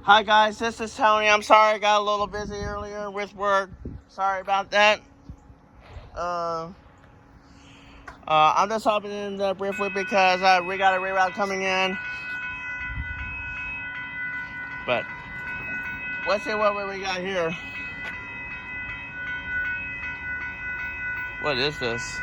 Hi guys, this is Tony. I'm sorry I got a little busy earlier with work. Sorry about that. I'm just hopping in briefly because we got a reroute coming in. But let's see what we got here. What is this?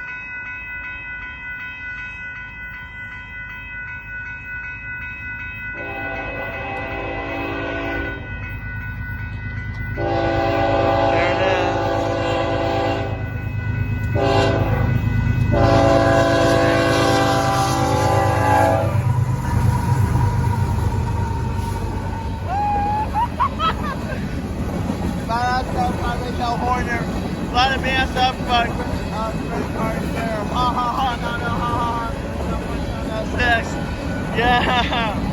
There it is. Probably tell Horner. A lot of BNSF credit cards there. Ha ha ha, no, ha ha. Six. Yeah.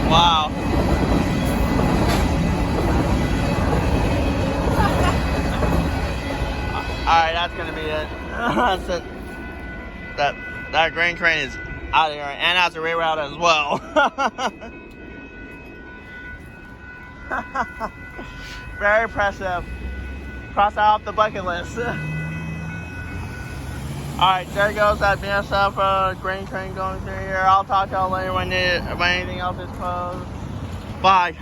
Wow. Alright, that's gonna be it. That's it. That grain train is out of here, and has a reroute as well. Very impressive. Cross that off the bucket list. Alright, there goes that BNSF grain train going through here. I'll talk to y'all later when anything else is closed. Bye.